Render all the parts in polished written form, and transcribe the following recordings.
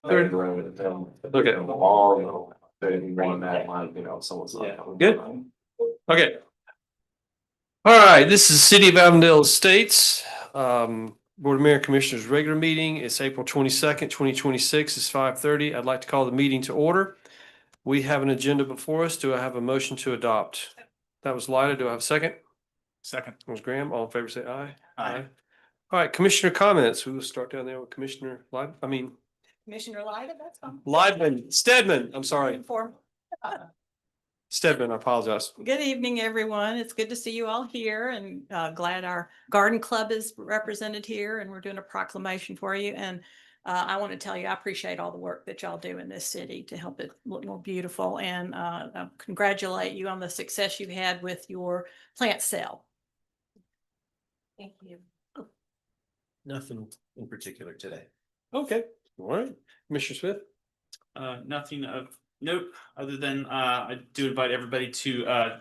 Okay. Tomorrow, one that might, someone's not coming. Good. Okay. All right, this is City of Avondale Estates. Board of Mayor and Commissioners regular meeting. It's April 22nd, 2026. It's 5:30. I'd like to call the meeting to order. We have an agenda before us. Do I have a motion to adopt? That was Lyda. Do I have a second? Second. That was Graham. All in favor, say aye. Aye. All right, Commissioner comments. We will start down there with Commissioner Commissioner Lyda, that's fine. Stedman. I'm sorry. Inform- Stedman, I apologize. Good evening, everyone. It's good to see you all here and glad our garden club is represented here and we're doing a proclamation for you. And I want to tell you, I appreciate all the work that y'all do in this city to help it look more beautiful and congratulate you on the success you've had with your plant sale. Thank you. Nothing in particular today. Okay, all right. Commissioner Smith? Nothing of note other than I do invite everybody to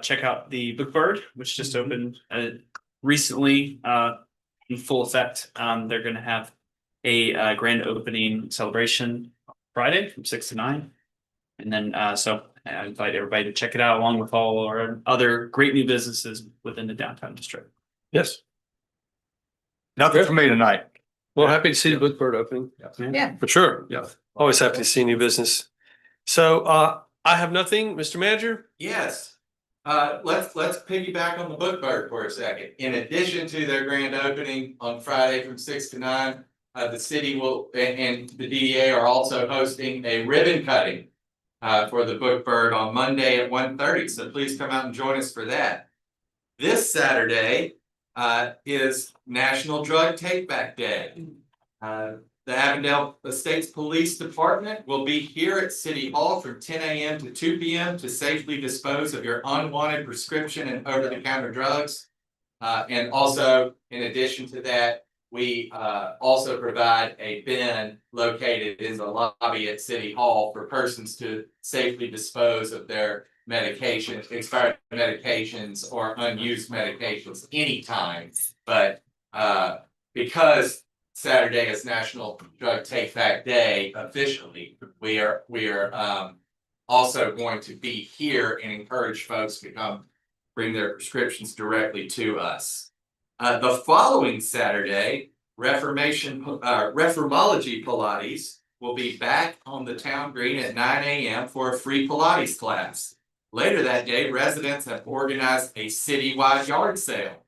check out the Book Bird, which just opened recently in full effect. They're going to have a grand opening celebration Friday from 6 to 9. And then so I invite everybody to check it out along with all our other great new businesses within the downtown district. Yes. Nothing for me tonight. Well, happy to see the Book Bird opening. Yeah. For sure. Yeah. Always happy to see new business. So I have nothing, Mr. Manager. Yes. Let's piggyback on the Book Bird for a second. In addition to their grand opening on Friday from 6 to 9, the city will and the DDA are also hosting a ribbon cutting for the Book Bird on Monday at 1:30. So please come out and join us for that. This Saturday is National Drug Take Back Day. The Avondale Estates Police Department will be here at City Hall from 10 a.m. to 2 p.m. to safely dispose of your unwanted prescription and over-the-counter drugs. And also, in addition to that, we also provide a bin located in the lobby at City Hall for persons to safely dispose of their medications, expired medications, or unused medications anytime. But because Saturday is National Drug Take Back Day officially, we are also going to be here and encourage folks to come bring their prescriptions directly to us. The following Saturday, Reformology Pilates will be back on the town green at 9 a.m. for a free Pilates class. Later that day, residents have organized a citywide yard sale.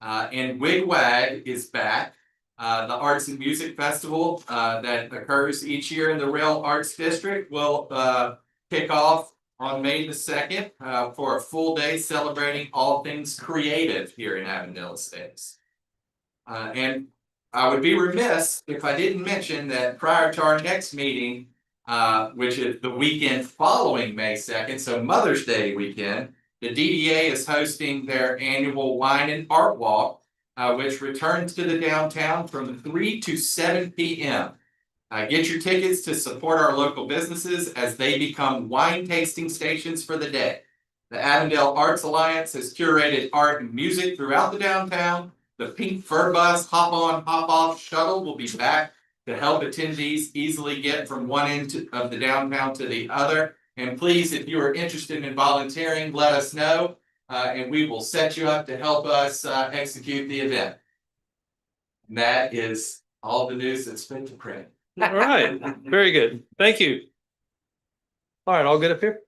And Wigwag is back. The Arts and Music Festival that occurs each year in the Rail Arts District will kick off on May the 2nd for a full day celebrating all things creative here in Avondale Estates. And I would be remiss if I didn't mention that prior to our next meeting, which is the weekend following May 2nd, so Mother's Day weekend, the DDA is hosting their annual Wine and Art Walk, which returns to the downtown from 3 to 7 p.m. Get your tickets to support our local businesses as they become wine tasting stations for the day. The Avondale Arts Alliance has curated art and music throughout the downtown. The Pink Fur Bus Hop On Hop Off shuttle will be back to help attendees easily get from one end of the downtown to the other. And please, if you are interested in volunteering, let us know. And we will set you up to help us execute the event. And that is all the news that's fit to print. All right, very good. Thank you. All right, all good up here?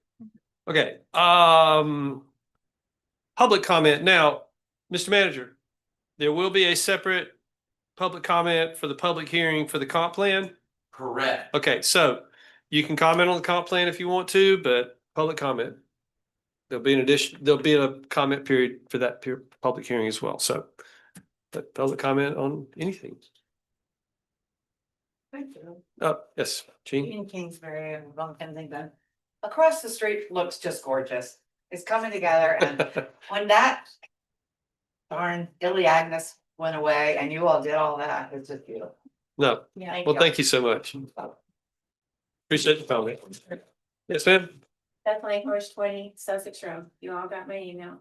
Okay. Public comment. Now, Mr. Manager, there will be a separate public comment for the public hearing for the comp plan. Correct. Okay, so you can comment on the comp plan if you want to, but public comment. There'll be a comment period for that public hearing as well. So public comment on anything. Thank you. Oh, yes, Jean. In Kingsbury and Kensington. Across the street looks just gorgeous. It's coming together, and when that darn Illy Agnes went away and you all did all that, it's just beautiful. No, Yeah. well, thank you so much. Appreciate the comment. Yes, ma'am. Definitely Horse 20 Sussex Road. You all got my email.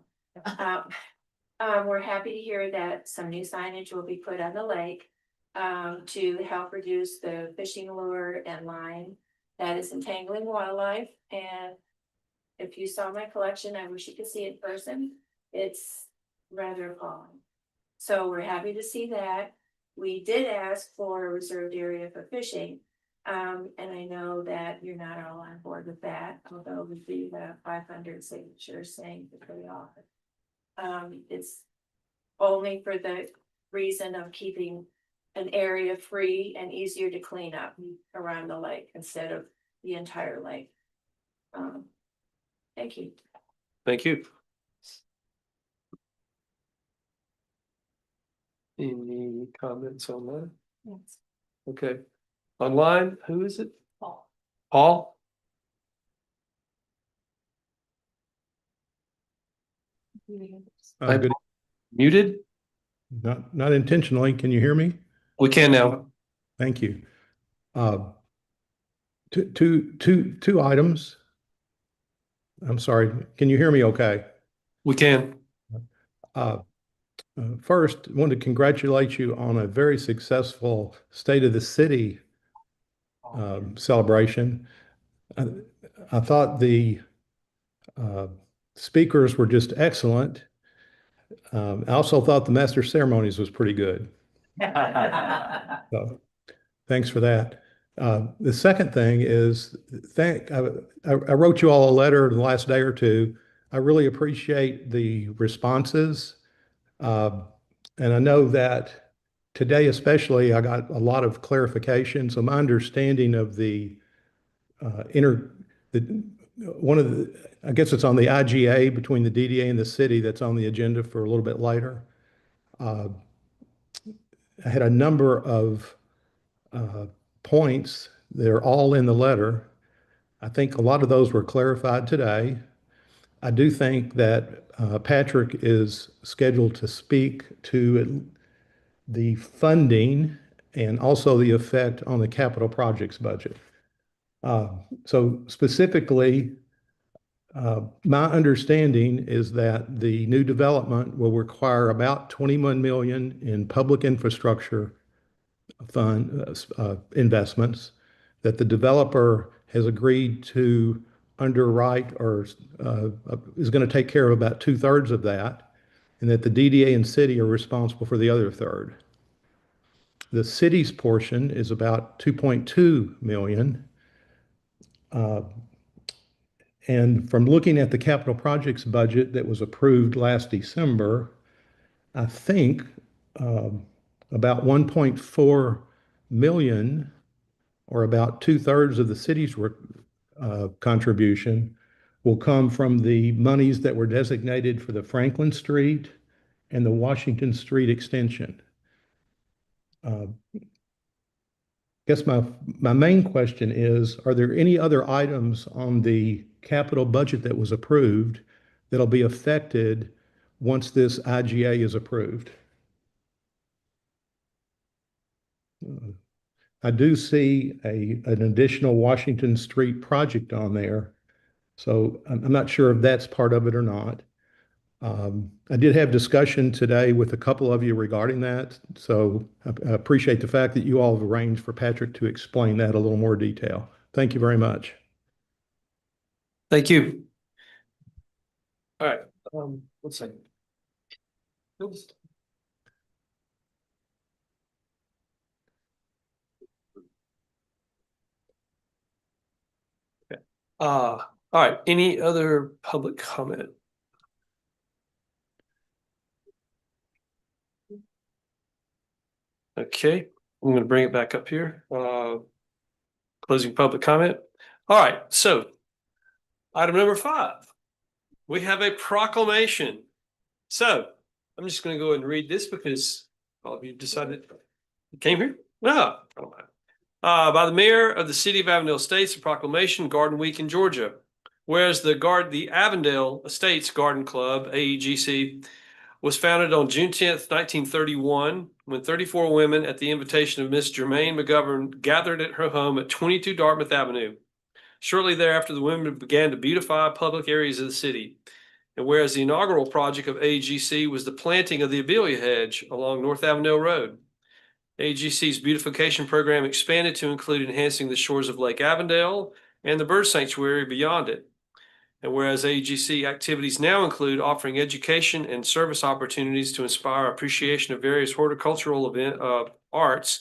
We're happy to hear that some new signage will be put on the lake. to help reduce the fishing lure and line that is entangling wildlife. And if you saw my collection, I wish you could see it in person. It's rather appalling. So we're happy to see that. We did ask for a reserved area for fishing. And I know that you're not all on board with that, although we do have 500 signatures saying that they are. It's only for the reason of keeping an area free and easier to clean up around the lake instead of the entire lake. Thank you. Thank you. Any comments on that? Yes. Okay. Online, who is it? Paul. Paul? Good, Muted? not intentionally. Can you hear me? We can now. Thank you. Two items. I'm sorry. Can you hear me okay? We can. First, I want to congratulate you on a very successful State of the City celebration. I thought the speakers were just excellent. I also thought the master ceremonies was pretty good. So, thanks for that. The second thing is, I wrote you all a letter the last day or two. I really appreciate the responses. And I know that today especially, I got a lot of clarification. So my understanding of one of the, I guess it's on the IGA between the DDA and the city that's on the agenda for a little bit later. I had a number of points. They're all in the letter. I think a lot of those were clarified today. I do think that Patrick is scheduled to speak to the funding and also the effect on the capital projects budget. So specifically, my understanding is that the new development will require about 21 million in public infrastructure fund investments, that the developer has agreed to underwrite or is going to take care of about 2/3 of that, and that the DDA and city are responsible for the other third. The city's portion is about 2.2 million. And from looking at the capital projects budget that was approved last December, I think about 1.4 million, or about 2/3 of the city's contribution, will come from the monies that were designated for the Franklin Street and the Washington Street extension. I guess my main question is, are there any other items on the capital budget that was approved that'll be affected once this IGA is approved? I do see an additional Washington Street project on there, so I'm not sure if that's part of it or not. I did have discussion today with a couple of you regarding that, so I appreciate the fact that you all have arranged for Patrick to explain that a little more detail. Thank you very much. Thank you. All right. 1 second. Oops. Okay. All right. Any other public comment? Okay, I'm going to bring it back up here. Closing public comment. All right, so item number 5, we have a proclamation. So I'm just going to go ahead and read this because all of you decided you came here. No, I don't mind. By the mayor of the city of Avondale Estates, a proclamation, Garden Week in Georgia. Whereas the Avondale Estates Garden Club, AEGC, was founded on June 10th, 1931, when 34 women, at the invitation of Miss Germaine McGovern, gathered at her home at 22 Dartmouth Avenue. Shortly thereafter, the women began to beautify public areas of the city. And whereas the inaugural project of AEGC was the planting of the Abelia hedge along North Avondale Road. AGC's beautification program expanded to include enhancing the shores of Lake Avondale and the bird sanctuary beyond it. And whereas AGC activities now include offering education and service opportunities to inspire appreciation of various horticultural arts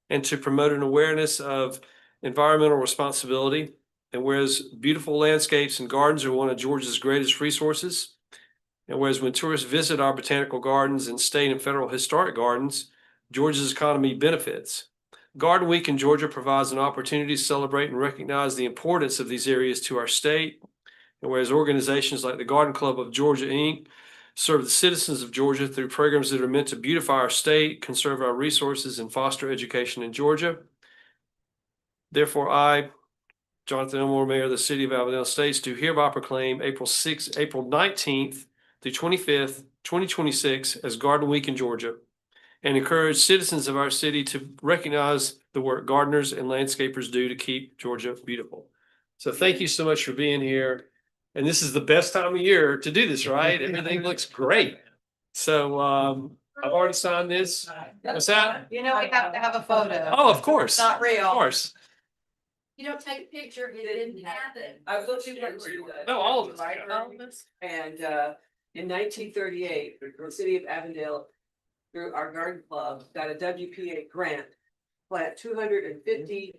and to promote an awareness of environmental responsibility. And whereas beautiful landscapes and gardens are one of Georgia's greatest resources. And whereas when tourists visit our botanical gardens and state and federal historic gardens, Georgia's economy benefits. Garden Week in Georgia provides an opportunity to celebrate and recognize the importance of these areas to our state. And whereas organizations like the Garden Club of Georgia, Inc. serve the citizens of Georgia through programs that are meant to beautify our state, conserve our resources, and foster education in Georgia. Therefore, I, Jonathan Elmore, Mayor of the City of Avondale Estates, do hereby proclaim April 19th through 25th, 2026 as Garden Week in Georgia, and encourage citizens of our city to recognize the work gardeners and landscapers do to keep Georgia beautiful. So thank you so much for being here. And this is the best time of year to do this, right? Everything looks great. So I've already signed this. What's that? You know, we have to have a photo. Oh, of course. Not real. Of course. You don't take a picture, it didn't happen. I was looking at No, all of us. And in 1938, the city of Avondale, through our garden club, got a WPA grant. Plant 250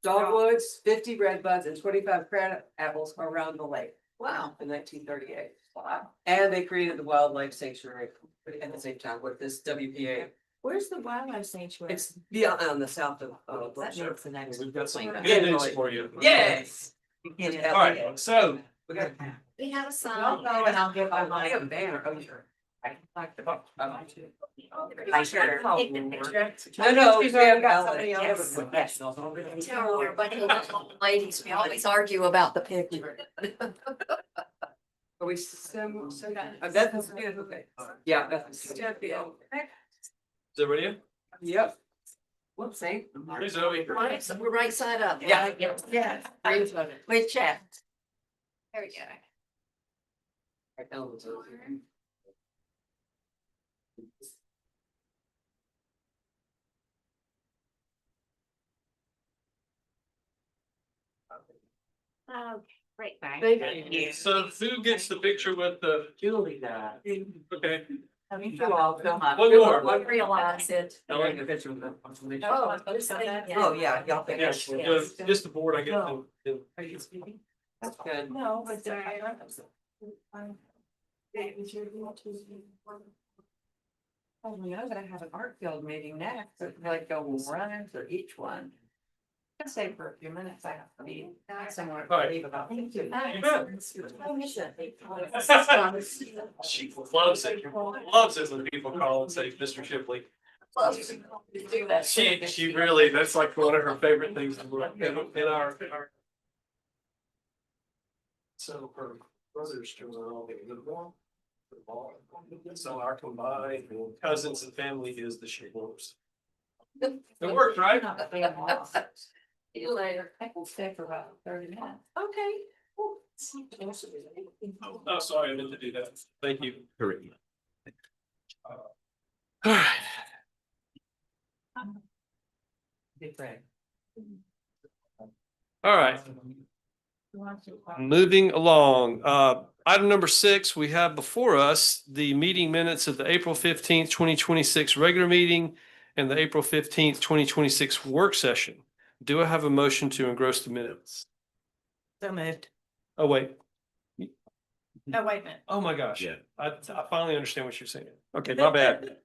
dogwoods, 50 redbuds, and 25 crab apples around the lake. Wow. In 1938. Wow. And they created the wildlife sanctuary at the same time with this WPA. Where's the wildlife sanctuary? It's beyond on the south of. That makes the next. We've got some Yeah. good news for you. Yes. All right, so We got. We have a I'll sign. go and I'll give my I money. have a banner, oh, sure. Sure. Take the picture. No, She's we have already got got somebody somebody else. professionals. Tell everybody, ladies, we always argue about the picture. Are we that's good, okay. Yeah, that's. is everybody in? Yep. Whoopsie. Hey, Zoe. We're right side up. Yeah. Yeah. With chat. There we go. Oh, great. Thank you. So who gets the picture with the, Julie died. okay, You all feel my. One more. I realize it. Taking a picture of them. Oh, I was gonna say, yeah. Oh, yeah, y'all think. yes, just the board, I get the. Are you speaking? That's good. No, but Oh, we know that I have an art field meeting next, so like go run for each one. I'll stay for a few minutes, I have to be somewhere. All right. Leave about. Thank you. Oh, She loves it, loves it when people call and say, Mr. Shipley. Do that. She really, that's like one of her favorite things in our. So her brothers are all getting the ball. So our combined cousins and family is the Shiplers. It worked, right? See you later. I can stay for about 30 minutes. Okay. Oh, sorry, I meant to do that. Thank you. All right. All right. Moving along, item number 6, we have before us the meeting minutes of the April 15th, 2026 regular meeting and the April 15th, 2026 work session. Do I have a motion to engross the minutes? So moved. Oh, wait. Oh, wait a minute. Oh, my gosh. Yeah. I finally understand what you're saying. Okay, my bad.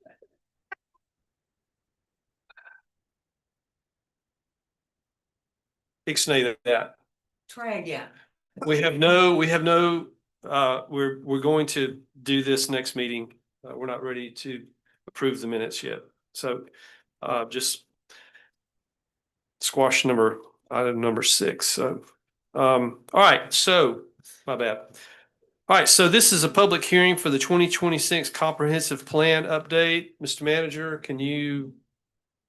Ixnay that. Try again. We're going to do this next meeting. We're not ready to approve the minutes yet. So, just squash item number 6. So, all right. So, my bad. All right. So this is a public hearing for the 2026 comprehensive plan update. Mr. Manager, can you?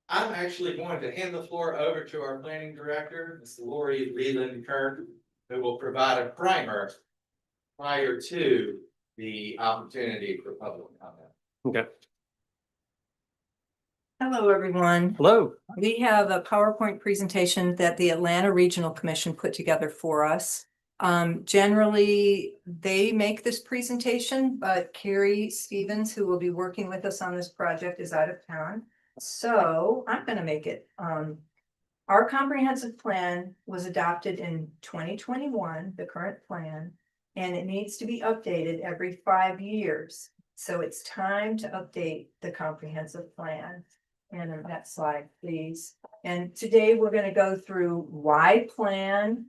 I'm actually going to hand the floor over to our planning director, Ms. Lori Leland Kern, who will provide a primer prior to the opportunity for public comment. Okay. Hello, everyone. Hello. We have a PowerPoint presentation that the Atlanta Regional Commission put together for us. Generally, they make this presentation, but Carrie Stevens, who will be working with us on this project, is out of town. So I'm gonna make it. Our comprehensive plan was adopted in 2021, the current plan, and it needs to be updated every 5 years. So it's time to update the comprehensive plan. And the next slide, please. And today we're going to go through why plan,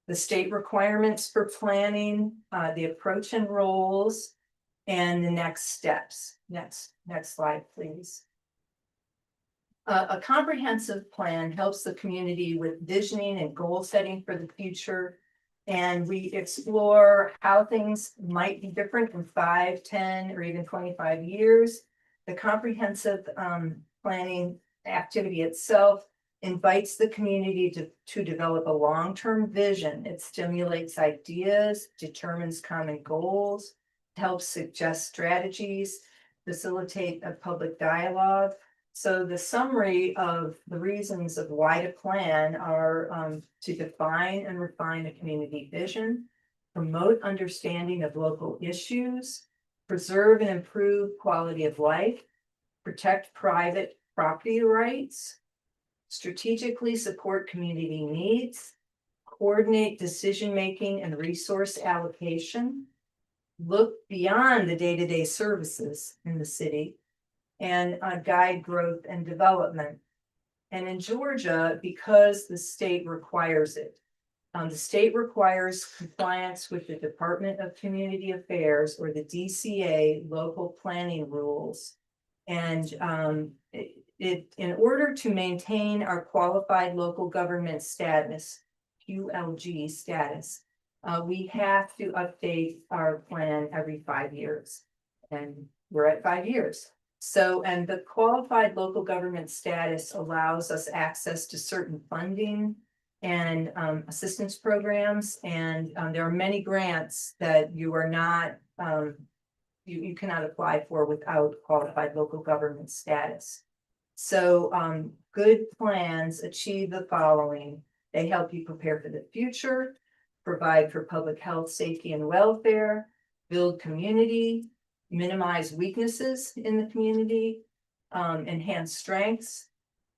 the state requirements for planning, the approach and roles, and the next steps. Next slide, please. A comprehensive plan helps the community with visioning and goal setting for the future. And we explore how things might be different in 5, 10, or even 25 years. The comprehensive planning activity itself invites the community to develop a long-term vision. It stimulates ideas, determines common goals, helps suggest strategies, facilitate a public dialogue. So the summary of the reasons of why to plan are to define and refine a community vision, promote understanding of local issues, preserve and improve quality of life, protect private property rights, strategically support community needs, coordinate decision-making and resource allocation, look beyond the day-to-day services in the city, and guide growth and development. And in Georgia, because the state requires it, the state requires compliance with the Department of Community Affairs, or the DCA, local planning rules. And in order to maintain our qualified local government status, QLG status, we have to update our plan every 5 years. And we're at 5 years. So, and the qualified local government status allows us access to certain funding and assistance programs. And there are many grants that you are not, you cannot apply for without qualified local government status. So good plans achieve the following. They help you prepare for the future, provide for public health, safety, and welfare, build community, minimize weaknesses in the community, enhance strengths,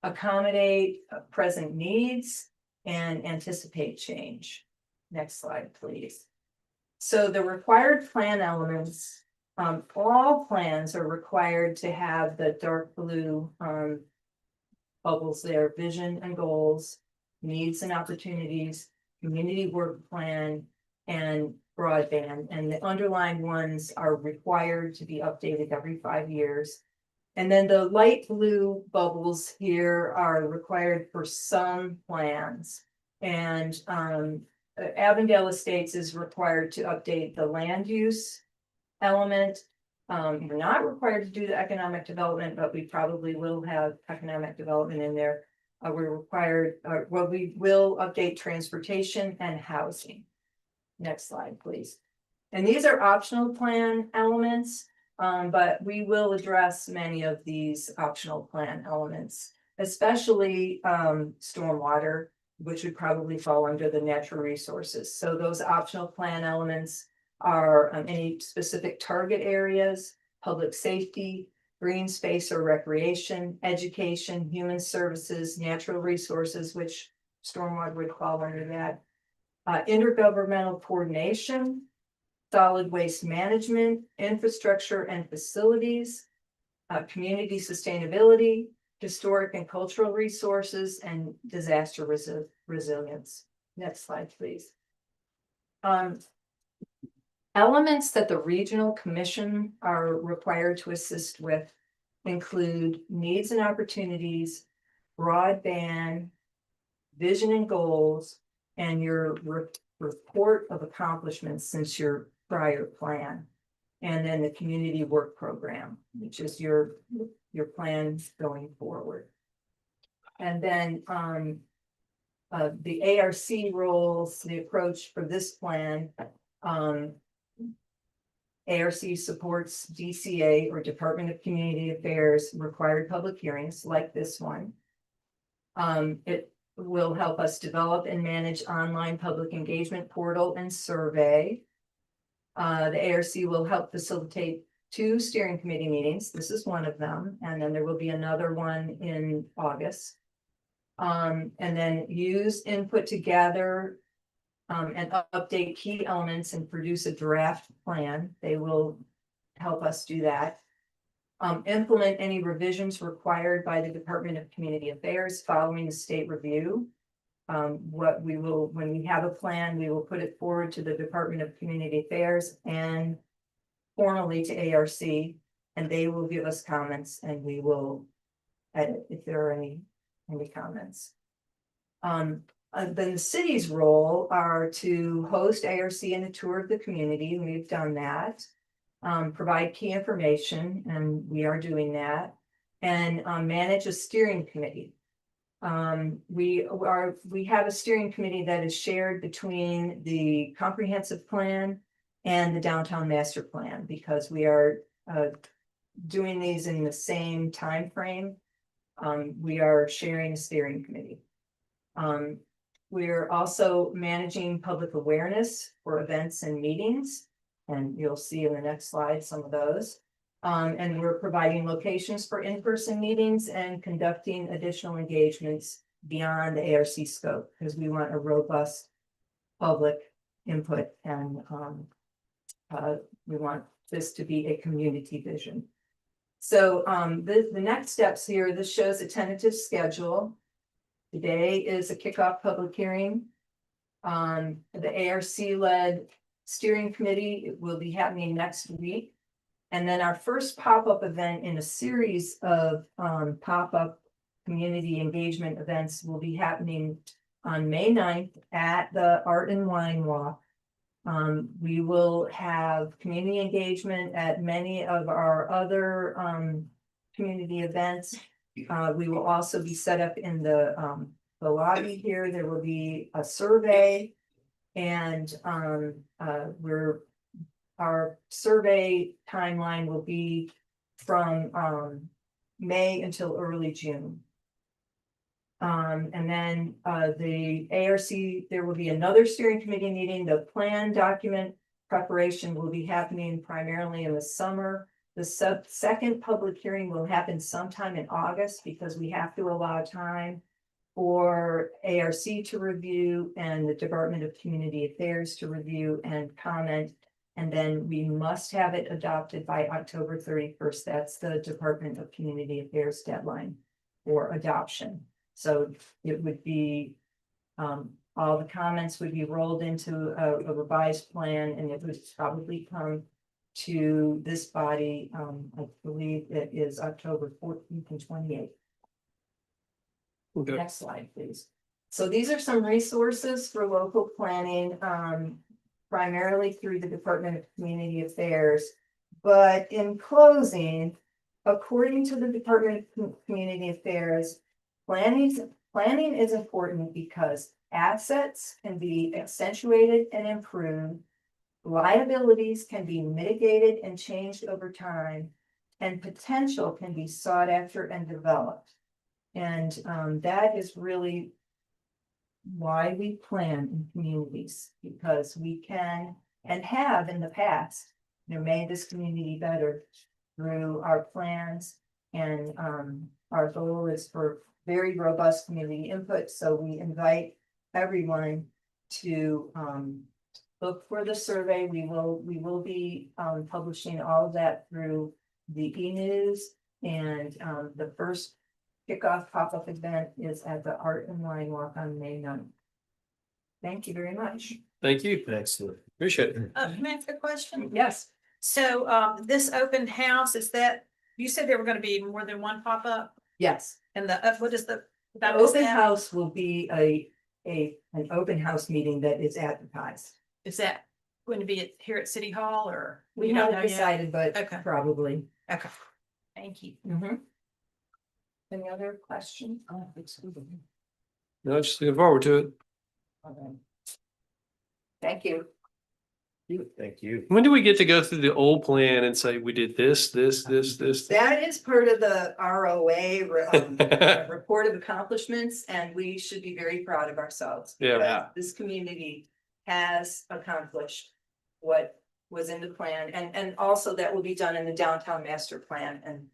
accommodate present needs, and anticipate change. Next slide, please. So the required plan elements, all plans are required to have the dark blue bubbles there: vision and goals, needs and opportunities, community work plan, and broadband. And the underlined ones are required to be updated every 5 years. And then the light blue bubbles here are required for some plans. And Avondale Estates is required to update the land use element. We're not required to do the economic development, but we probably will have economic development in there. We're required, well, we will update transportation and housing. Next slide, please. And these are optional plan elements, but we will address many of these optional plan elements, especially stormwater, which would probably fall under the natural resources. So those optional plan elements are any specific target areas, public safety, green space or recreation, education, human services, natural resources, which stormwater would fall under that, intergovernmental coordination, solid waste management, infrastructure and facilities, community sustainability, historic and cultural resources, and disaster resilience. Next slide, please. Elements that the regional commission are required to assist with include needs and opportunities, broadband, vision and goals, and your report of accomplishments since your prior plan. And then the community work program, which is your plan going forward. And then the ARC roles, the approach for this plan, ARC supports DCA or Department of Community Affairs required public hearings like this one. It will help us develop and manage online public engagement portal and survey. The ARC will help facilitate 2 steering committee meetings. This is one of them, and then there will be another one in August. And then use input to gather and update key elements and produce a draft plan. They will help us do that. Implement any revisions required by the Department of Community Affairs following the state review. What we will, when we have a plan, we will put it forward to the Department of Community Affairs and formally to ARC, and they will give us comments and we will edit if there are any comments. Then the city's role are to host ARC and a tour of the community, and we've done that. Provide key information, and we are doing that, and manage a steering committee. We have a steering committee that is shared between the comprehensive plan and the downtown master plan, because we are doing these in the same time frame. We are sharing a steering committee. We're also managing public awareness for events and meetings, and you'll see in the next slide some of those. And we're providing locations for in-person meetings and conducting additional engagements beyond the ARC scope, because we want a robust public input, and we want this to be a community vision. So the next steps here, this shows a tentative schedule. Today is a kickoff public hearing. The ARC-led steering committee will be happening next week. And then our first pop-up event in a series of pop-up community engagement events will be happening on May 9th at the Art and Wine Walk. We will have community engagement at many of our other community events. We will also be set up in the lobby here. There will be a survey, and our survey timeline will be from May until early June. And then the ARC, there will be another steering committee meeting. The plan document preparation will be happening primarily in the summer. The second public hearing will happen sometime in August, because we have to allow time for ARC to review and the Department of Community Affairs to review and comment. And then we must have it adopted by October 31st. That's the Department of Community Affairs deadline for adoption. So it would be, all the comments would be rolled into a revised plan, and it would probably come to this body. I believe it is October 14th and 28th. Okay. Next slide, please. So these are some resources for local planning, primarily through the Department of Community Affairs. But in closing, according to the Department of Community Affairs, planning is important because assets can be accentuated and improved, liabilities can be mitigated and changed over time, and potential can be sought after and developed. And that is really why we plan in communities, because we can and have in the past, made this community better through our plans. And our goal is for very robust community input. So we invite everyone to look for the survey. We will be publishing all of that through the e-news, and the first kickoff pop-up event is at the Art and Wine Walk on May 9th. Thank you very much. Thank you. Excellent. Appreciate it. Can I ask a question? Yes, So this open house, is that, you said there were gonna be more than one pop-up? yes. And what is the? The open house will be an open house meeting that is advertised. Is that going to be here at City Hall, or? We you don't haven't know yet? decided, but Okay. probably. Okay, thank you. Any other questions? No, just looking forward to it. Thank you. Thank you. When do we get to go through the old plan and say we did this? That is part of the ROA report of accomplishments, and we should be very proud of ourselves. Yeah. because This community has accomplished what was in the plan, and also that will be done in the downtown master plan, and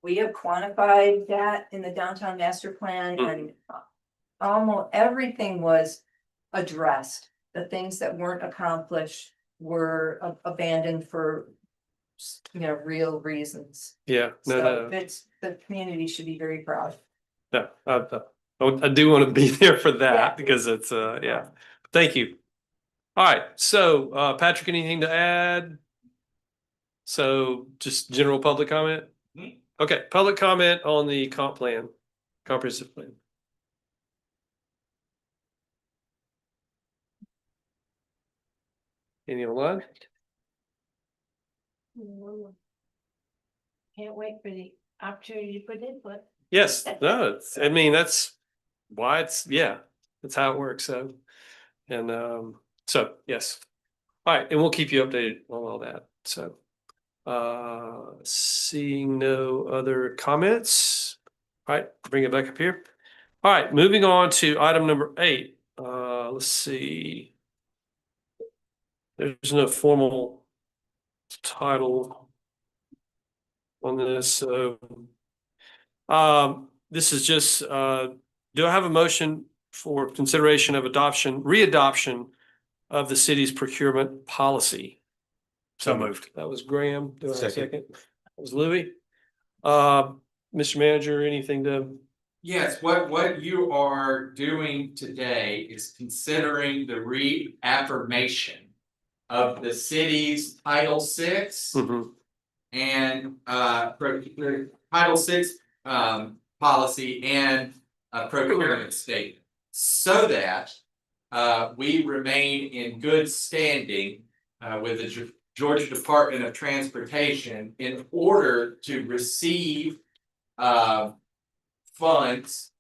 we have quantified that in the downtown master plan, and almost everything was addressed. The things that weren't accomplished were abandoned for real reasons. Yeah, So it's, the community should be very proud. no, I do want to be there for that Yeah. because it's, yeah. Thank you. All right, so, Patrick, anything to add? So just general public comment? Okay, public comment on the comp plan, comprehensive plan. Any online? Can't wait for the opportunity to put input. Yes, no, I mean, that's why yeah, that's how it works, so. And, so, yes. All right, and we'll keep you updated on all that, so. Seeing no other comments. All right, bring it back up here. All right, moving on to item number 8. Let's see. There's no formal title on this, so. This is just, do I have a motion for consideration of readoption of the city's procurement policy? So moved. That was Graham. Do I have a Second. second? That was Louis. Mr. Manager, anything to? Yes, what you are doing today is considering the reaffirmation of the city's Title VI and Title VI policy and procurement statement, so that we remain in good standing with the Georgia Department of Transportation in order to receive funds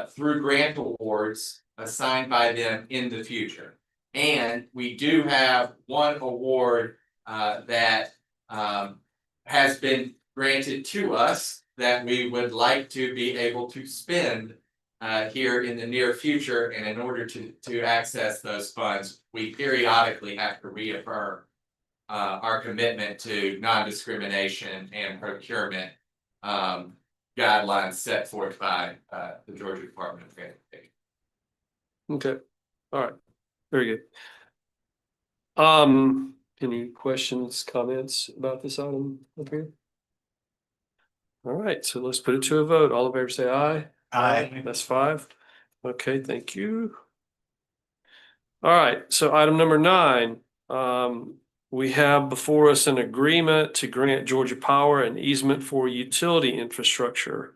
through grant awards assigned by them in the future. And we do have one award that has been granted to us that we would like to be able to spend here in the near future. And in order to access those funds, we periodically have to reaffirm our commitment to non-discrimination and procurement guidelines set forth by the Georgia Department of Transportation. Okay, all right, very good. Any questions, comments about this item up here? All right, so let's put it to a vote. All in favor say aye. Aye. That's 5. Okay, thank you. All right, so item number 9, we have before us an agreement to grant Georgia Power an easement for utility infrastructure.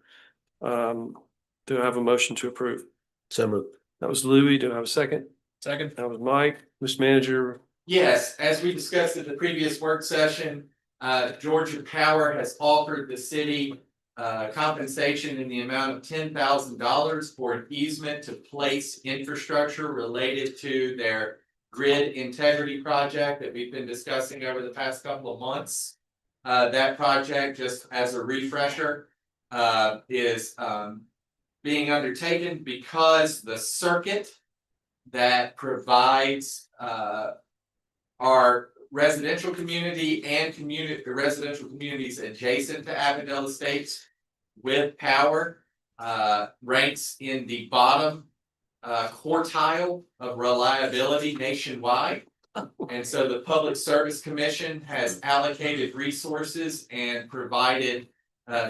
Do I have a motion to approve? So moved. That was Louis. Do I have a second? Second. That was Mike. Mr. Manager. Yes, as we discussed at the previous work session, Georgia Power has offered the city compensation in the amount of $10,000 for an easement to place infrastructure related to their grid integrity project that we've been discussing over the past couple of months. That project, just as a refresher, is being undertaken because the circuit that provides our residential community and residential communities adjacent to Avondale Estates with power ranks in the bottom quartile of reliability nationwide. And so the Public Service Commission has allocated resources and provided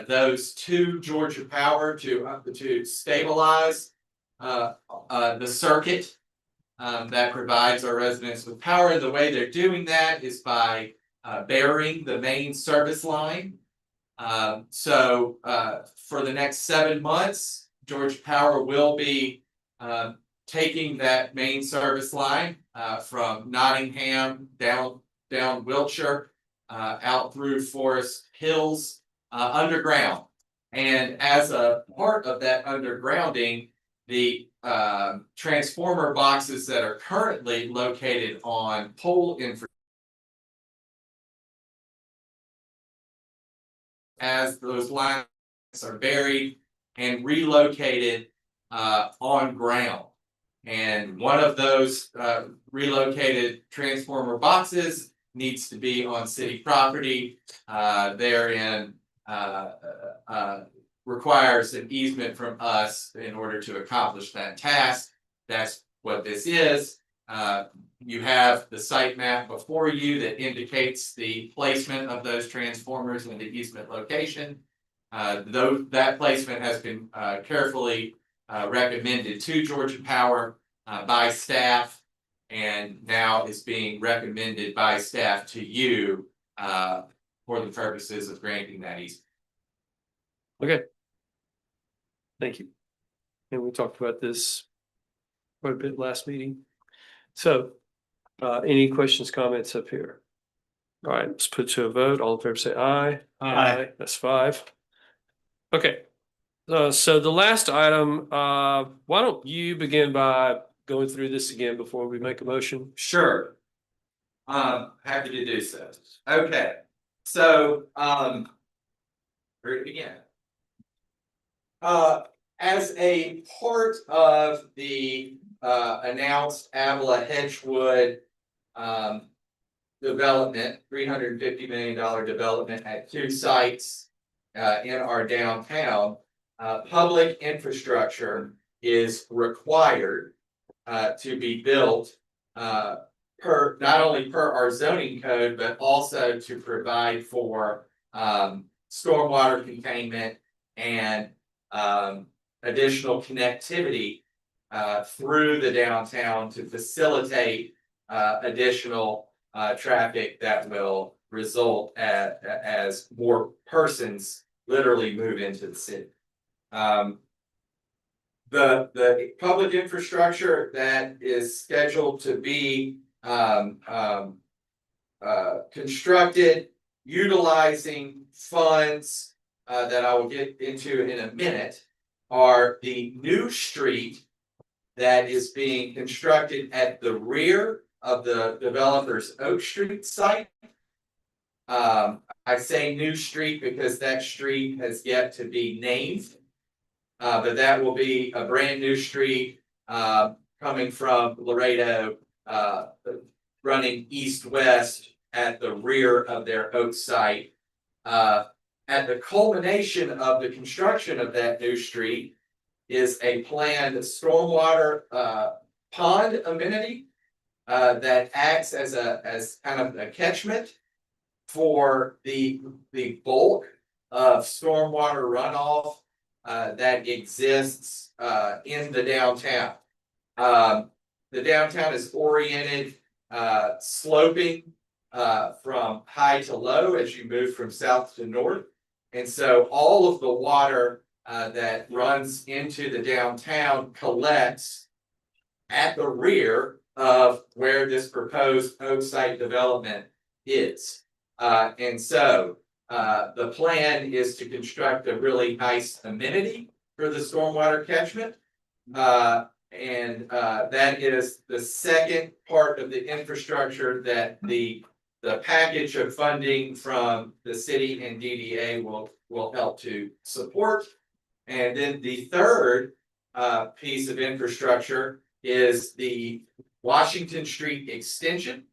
those to Georgia Power to stabilize the circuit that provides our residents with power. The way they're doing that is by burying the main service line. So for the next 7 months, Georgia Power will be taking that main service line from Nottingham down Wiltshire out through Forest Hills underground. And as a part of that undergrounding, the transformer boxes that are currently located on pole infrastructure as those lines are buried and relocated on ground. And one of those relocated transformer boxes needs to be on city property. Therein requires an easement from us in order to accomplish that task. That's what this is. You have the site map before you that indicates the placement of those transformers in the easement location. Though that placement has been carefully recommended to Georgia Power by staff, and now is being recommended by staff to you for the purposes of granting that easement. Okay. Thank you. And we talked about this quite a bit last meeting. So, any questions, comments up here? All right, let's put to a vote. All in favor, say aye. Aye. That's 5. Okay. So the last item, why don't you begin by going through this again before we make a motion? Sure. Happy to do so. Okay, so where to begin? As a part of the announced Avila Hedgewood development, $350 million development at 2 sites in our downtown, public infrastructure is required to be built not only per our zoning code, but also to provide for stormwater containment and additional connectivity through the downtown to facilitate additional traffic that will result as more persons literally move into the city. The public infrastructure that is scheduled to be constructed utilizing funds that I will get into in a minute are the new street that is being constructed at the rear of the developer's Oak Street site. I say new street because that street has yet to be named. But that will be a brand new street coming from Laredo, running east-west at the rear of their Oak site. At the culmination of the construction of that new street is a planned stormwater pond amenity that acts as kind of a catchment for the bulk of stormwater runoff that exists in the downtown. The downtown is oriented sloping from high to low as you move from south to north. And so all of the water that runs into the downtown collects at the rear of where this proposed Oak site development is. And so the plan is to construct a really nice amenity for the stormwater catchment. And that is the second part of the infrastructure that the package of funding from the city and DDA will help to support. And then the third piece of infrastructure is the Washington Street extension.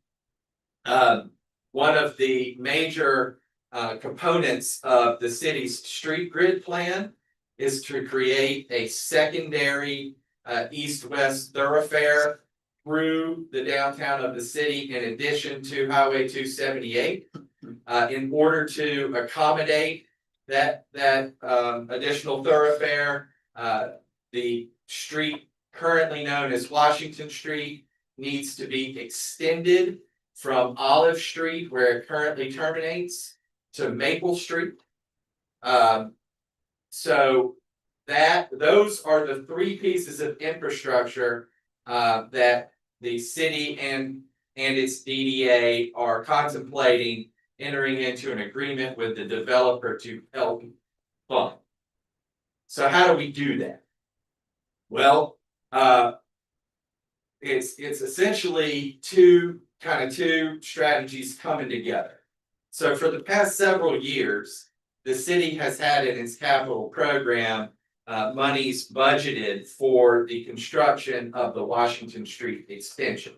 One of the major components of the city's street grid plan is to create a secondary east-west thoroughfare through the downtown of the city in addition to Highway 278 in order to accommodate that additional thoroughfare. The street currently known as Washington Street needs to be extended from Olive Street, where it currently terminates, to Maple Street. So those are the 3 pieces of infrastructure that the city and its DDA are contemplating entering into an agreement with the developer to help fund. So how do we do that? Well, it's essentially two strategies coming together. So for the past several years, the city has had in its capital program monies budgeted for the construction of the Washington Street extension.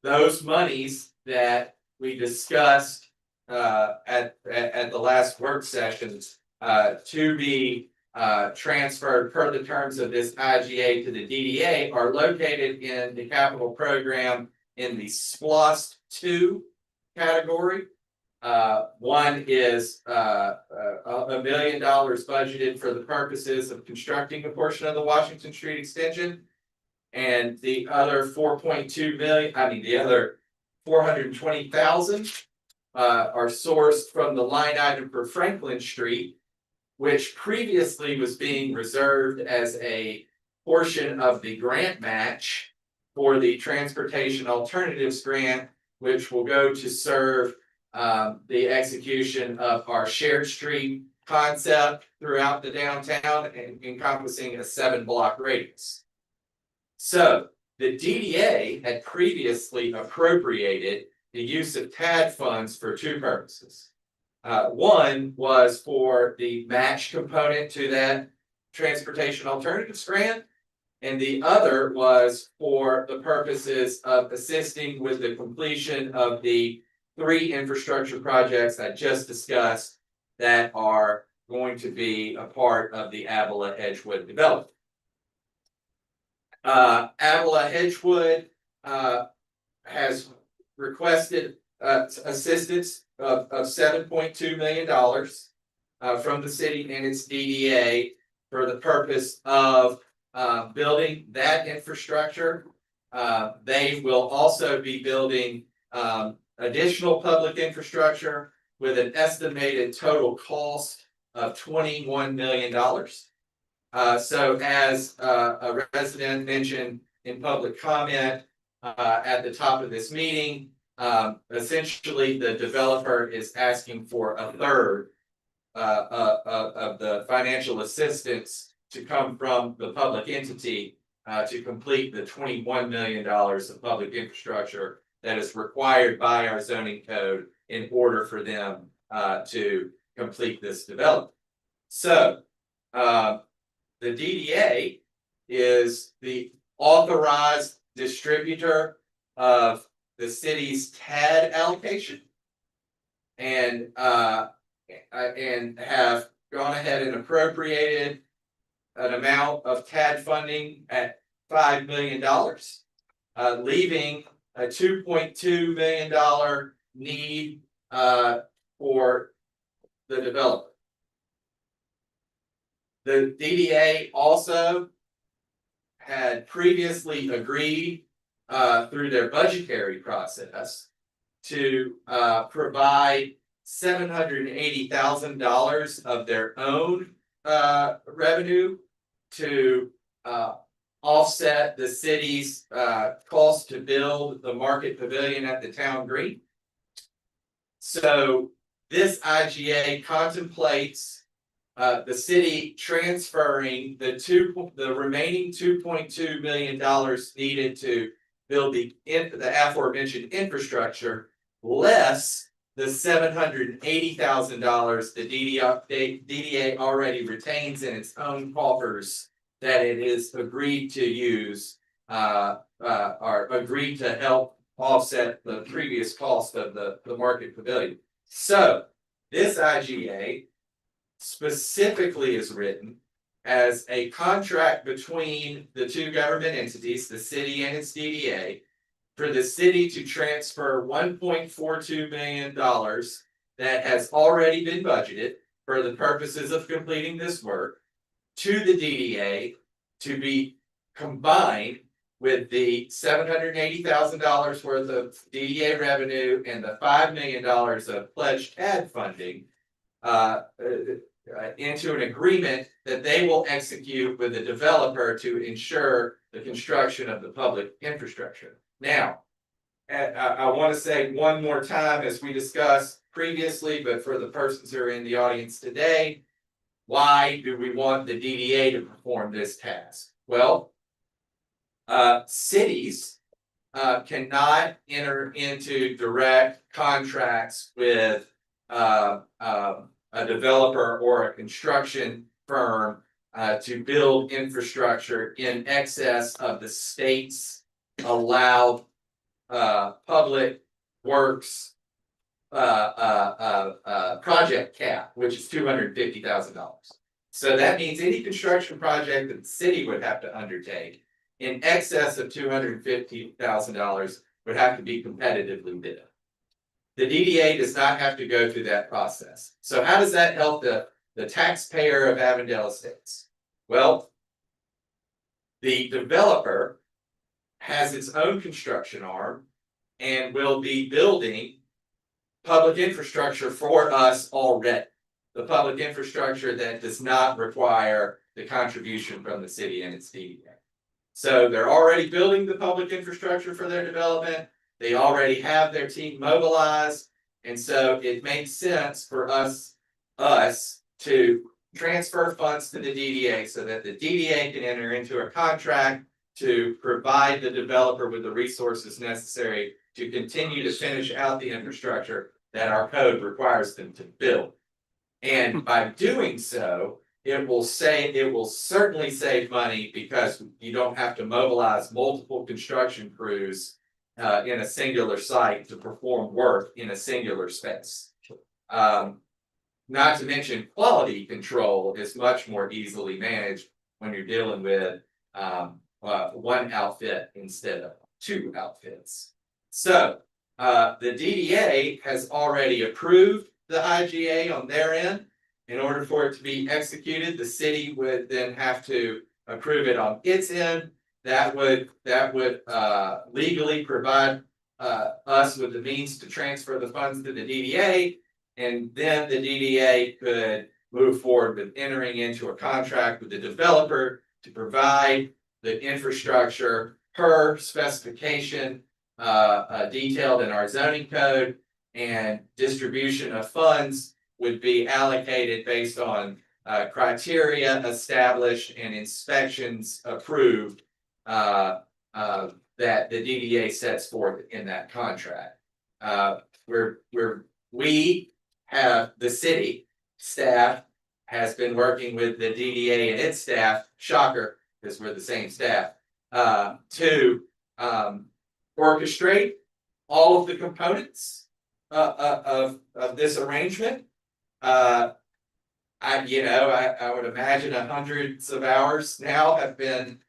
Those monies that we discussed at the last work sessions to be transferred per the terms of this IGA to the DDA are located in the capital program in the SPLOST 2 category. One is $1 million budgeted for the purposes of constructing a portion of the Washington Street extension. And the other 4.2 million, the other 420,000 are sourced from the line item for Franklin Street, which previously was being reserved as a portion of the grant match for the Transportation Alternatives Grant, which will go to serve the execution of our shared street concept throughout the downtown and encompassing a 7-block radius. So the DDA had previously appropriated the use of TAD funds for 2 purposes. One was for the match component to that Transportation Alternatives Grant, and the other was for the purposes of assisting with the completion of the 3 infrastructure projects I just discussed that are going to be a part of the Avila Edgewood development. Avila Edgewood has requested assistance of $7.2 million from the city and its DDA for the purpose of building that infrastructure. They will also be building additional public infrastructure with an estimated total cost of $21 million. So as a resident mentioned in public comment at the top of this meeting, essentially the developer is asking for a third of the financial assistance to come from the public entity to complete the $21 million of public infrastructure that is required by our zoning code in order for them to complete this development. So the DDA is the authorized distributor of the city's TAD allocation, and have gone ahead and appropriated an amount of TAD funding at $5 million, leaving a $2.2 million need for the developer. The DDA also had previously agreed through their budgetary process to provide $780,000 of their own revenue to offset the city's cost to build the market pavilion at the town green. So this IGA contemplates the city transferring the remaining $2.2 million needed to build the aforementioned infrastructure, less the $780,000 the DDA already retains in its own coffers that it is agreed to use or agreed to help offset the previous cost of the market pavilion. So this IGA specifically is written as a contract between the 2 government entities, the city and its DDA, for the city to transfer $1.42 million that has already been budgeted for the purposes of completing this work to the DDA to be combined with the $780,000 worth of DDA revenue and the $5 million of pledged TAD funding into an agreement that they will execute with the developer to ensure the construction of the public infrastructure. Now, I want to say one more time, as we discussed previously, but for the persons who are in the audience today, why do we want the DDA to perform this task? Well, cities cannot enter into direct contracts with a developer or a construction firm to build infrastructure in excess of the state's allowed public works project cap, which is $250,000. So that means any construction project that the city would have to undertake in excess of $250,000 would have to be competitively bid. The DDA does not have to go through that process. So how does that help the taxpayer of Avondale Estates? Well, the developer has its own construction arm and will be building public infrastructure for us already. The public infrastructure that does not require the contribution from the city and its DDA. So they're already building the public infrastructure for their development. They already have their team mobilized. And so it makes sense for us to transfer funds to the DDA so that the DDA can enter into a contract to provide the developer with the resources necessary to continue to finish out the infrastructure that our code requires them to build. And by doing so, it will certainly save money because you don't have to mobilize multiple construction crews in a singular site to perform work in a singular space. Not to mention quality control is much more easily managed when you're dealing with one outfit instead of two outfits. So the DDA has already approved the IGA on their end. In order for it to be executed, the city would then have to approve it on its end. That would legally provide us with the means to transfer the funds to the DDA, and then the DDA could move forward with entering into a contract with the developer to provide the infrastructure per specification detailed in our zoning code, and distribution of funds would be allocated based on criteria established and inspections approved that the DDA sets forth in that contract. We have the city staff has been working with the DDA and its staff, shocker, because we're the same staff, to orchestrate all of the components of this arrangement. I would imagine hundreds of hours now have been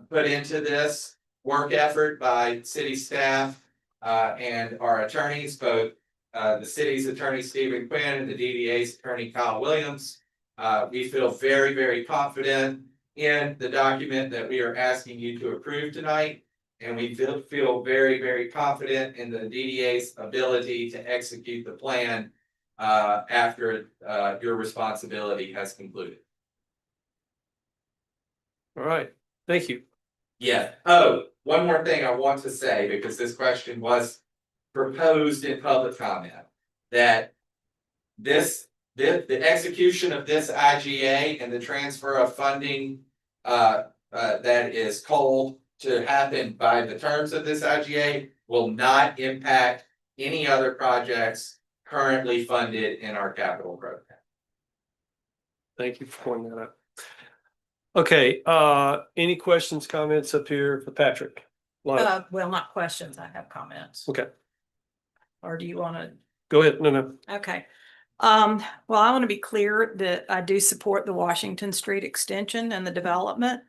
put into this work effort by city staff and our attorneys, both the city's attorney Stephen Quinn and the DDA's attorney Kyle Williams. We feel very, very confident in the document that we are asking you to approve tonight. And we feel very, very confident in the DDA's ability to execute the plan after your responsibility has concluded. All right, thank you. Yeah. Oh, one more thing I want to say, because this question was proposed in public comment, that the execution of this IGA and the transfer of funding that is called to happen by the terms of this IGA will not impact any other projects currently funded in our capital program. Thank you for pointing that out. Okay, any questions, comments up here for Patrick? Well, not questions, I have comments. Okay, Or do you want to? go ahead. No. Okay. Well, I want to be clear that I do support the Washington Street extension and the development.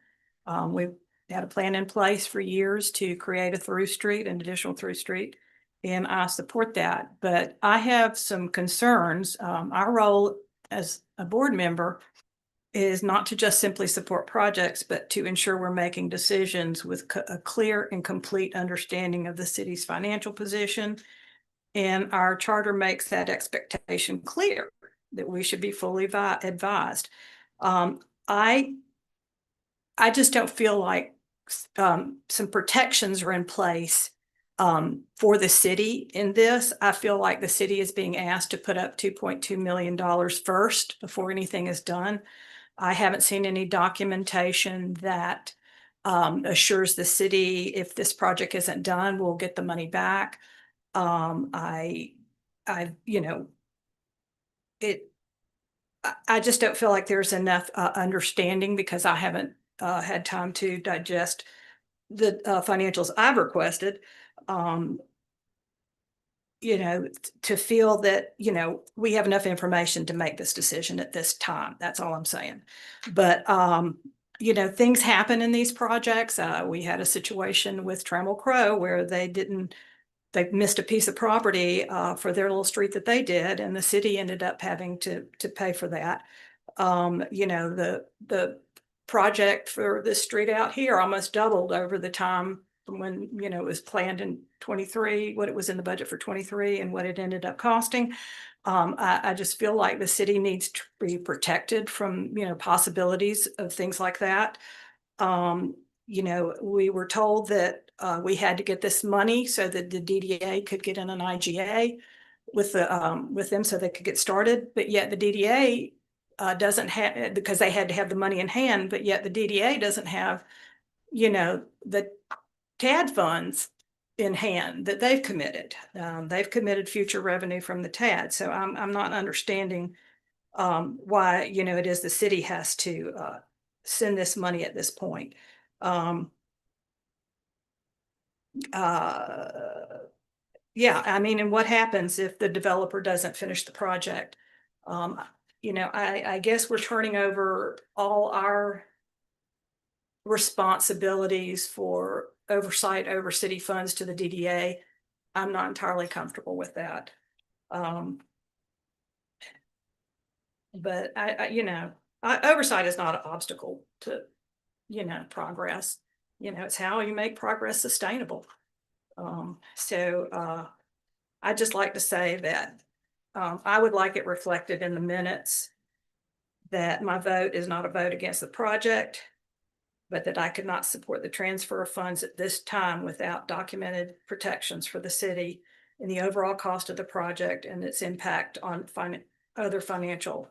We've had a plan in place for years to create a through street, an additional through street, and I support that. But I have some concerns. Our role as a board member is not to just simply support projects, but to ensure we're making decisions with a clear and complete understanding of the city's financial position. And our charter makes that expectation clear that we should be fully advised. I just don't feel like some protections are in place for the city in this. I feel like the city is being asked to put up $2.2 million first before anything is done. I haven't seen any documentation that assures the city if this project isn't done, we'll get the money back. I just don't feel like there's enough understanding because I haven't had time to digest the financials I've requested. You know, to feel that, you know, we have enough information to make this decision at this time. That's all I'm saying. But, you know, things happen in these projects. We had a situation with Trammell Crow where they missed a piece of property for their little street that they did, and the city ended up having to pay for that. You know, the project for this street out here almost doubled over the time from when, you know, it was planned in 23, what it was in the budget for 23 and what it ended up costing. I just feel like the city needs to be protected from, you know, possibilities of things like that. You know, we were told that we had to get this money so that the DDA could get in an IGA with them so they could get started. But yet the DDA doesn't have, because they had to have the money in hand, but yet the DDA doesn't have, you know, the TAD funds in hand that they've committed. They've committed future revenue from the TAD. So I'm not understanding why, you know, it is the city has to send this money at this point. Yeah, I mean, and what happens if the developer doesn't finish the project? You know, I guess we're turning over all our responsibilities for oversight over city funds to the DDA. I'm not entirely comfortable with that. But you know, oversight is not an obstacle to, you know, progress. You know, it's how you make progress sustainable. I'd just like to say that I would like it reflected in the minutes that my vote is not a vote against the project, but that I could not support the transfer of funds at this time without documented protections for the city and the overall cost of the project and its impact on other financial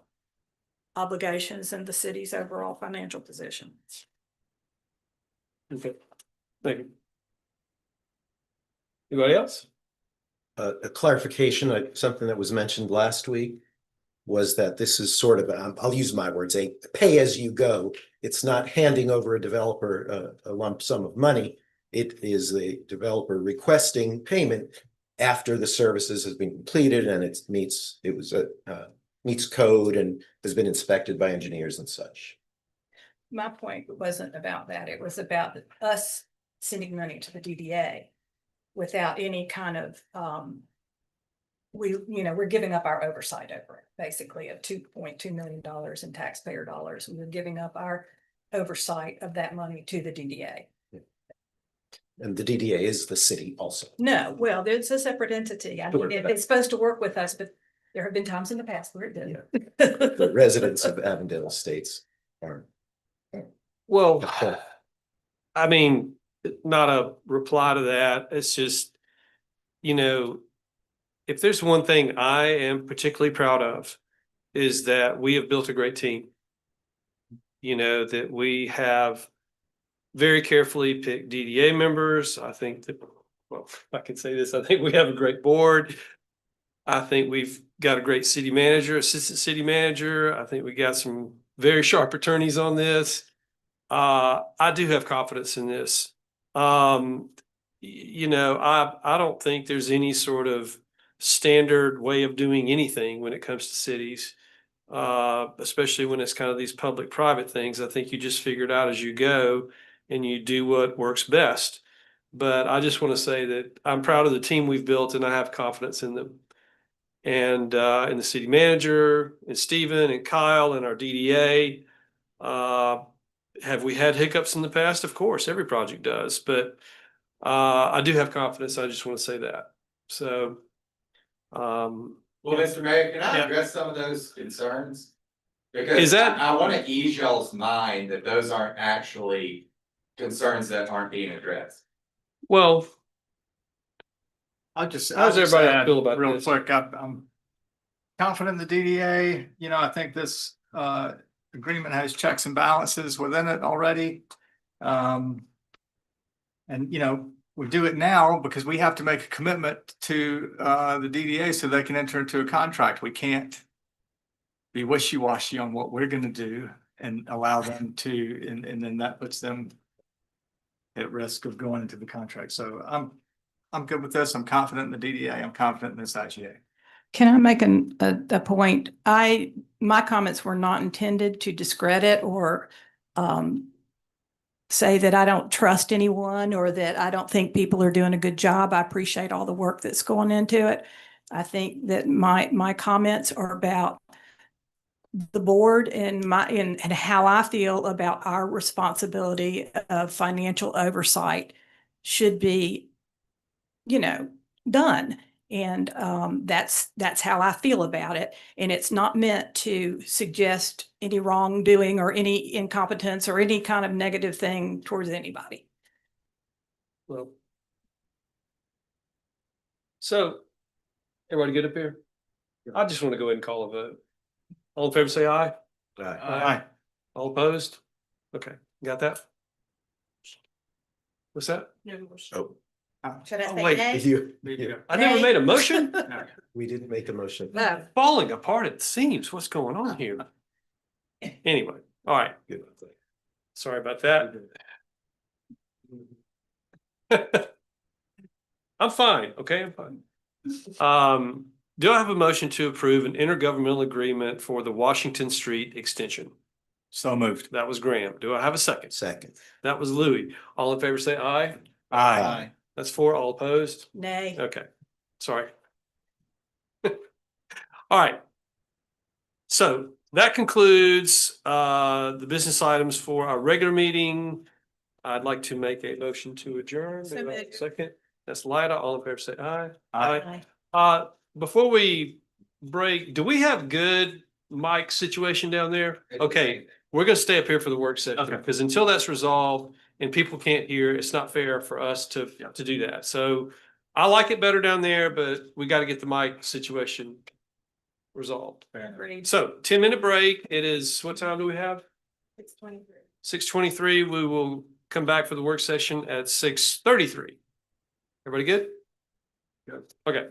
obligations and the city's overall financial position. Okay, thank you. Anybody else? A clarification, something that was mentioned last week was that this is sort of, I'll use my words, a pay as you go. It's not handing over a developer a lump sum of money. It is a developer requesting payment after the services has been completed and it meets code and has been inspected by engineers and such. My point wasn't about that. It was about us sending money to the DDA without any kind of, we're giving up our oversight over it, basically, of $2.2 million in taxpayer dollars. We're giving up our oversight of that money to the DDA. And the DDA is the city also. No, well, it's a separate entity. I mean, it's supposed to work with us, but there have been times in the past where it didn't. Yeah. The residents of Avondale Estates are. Well, I mean, not a reply to that. It's just, you know, if there's one thing I am particularly proud of is that we have built a great team. You know, that we have very carefully picked DDA members. I think that, well, I can say this, I think we have a great board. I think we've got a great city manager, assistant city manager. I think we got some very sharp attorneys on this. I do have confidence in this. You know, I don't think there's any sort of standard way of doing anything when it comes to cities, especially when it's kind of these public-private things. I think you just figure it out as you go and you do what works best. But I just want to say that I'm proud of the team we've built and I have confidence in them. And in the city manager and Stephen and Kyle and our DDA. Have we had hiccups in the past? Of course, every project does, but I do have confidence. I just want to say that. So, Well, Mr. Mayor, can I Yeah. address some of those concerns? Is Because that- I want to ease y'all's mind that those aren't actually concerns that aren't being addressed. well, I'll just everybody add feel about real this? quick, I'm confident in the DDA, you know, I think this agreement has checks and balances within it already. And, you know, we do it now because we have to make a commitment to the DDA so they can enter into a contract. We can't be wishy-washy on what we're gonna do and allow them to, and then that puts them at risk of going into the contract. So I'm good with this. I'm confident in the DDA. I'm confident in this IGA. Can I make a point? My comments were not intended to discredit or say that I don't trust anyone or that I don't think people are doing a good job. I appreciate all the work that's going into it. I think that my comments are about the board and and how I feel about our responsibility of financial oversight should be, done. And that's how I feel about it. And it's not meant to suggest any wrongdoing or any incompetence or any kind of negative thing towards anybody. Well. So, everybody good up here? I just want to go ahead and call a vote. All in favor, say aye. Aye. All opposed? Okay, got that? What's that? Oh, Should I Oh, say wait, nay? I never Nay. made a motion? we didn't make a motion. No. Falling apart at the seams. What's going on here? Anyway, all right. Good. Sorry about that. I'm fine, okay, I'm fine. Do I have a motion to approve an intergovernmental agreement for the Washington Street extension? So moved. That was Graham. Do I have a second? Second. That was Louis. All in favor, say aye. Aye. That's 4. All opposed? Nay. Okay, sorry. All right. So that concludes the business items for our regular meeting. I'd like to make a motion to adjourn. So Do I have a moved. second, that's Lida. All in favor, say aye. Aye. Before we break, do we have good mic situation down there? Okay, we're gonna stay up here for the work session, Okay. because until that's resolved and people can't hear, it's not fair for us to do that. So I like it better down there, but we got to get the mic situation resolved. Agreed. So 10-minute break. It is, what time do we have? 6:23. 6:23. We will come back for the work session at 6:33. Everybody good? Good. Okay.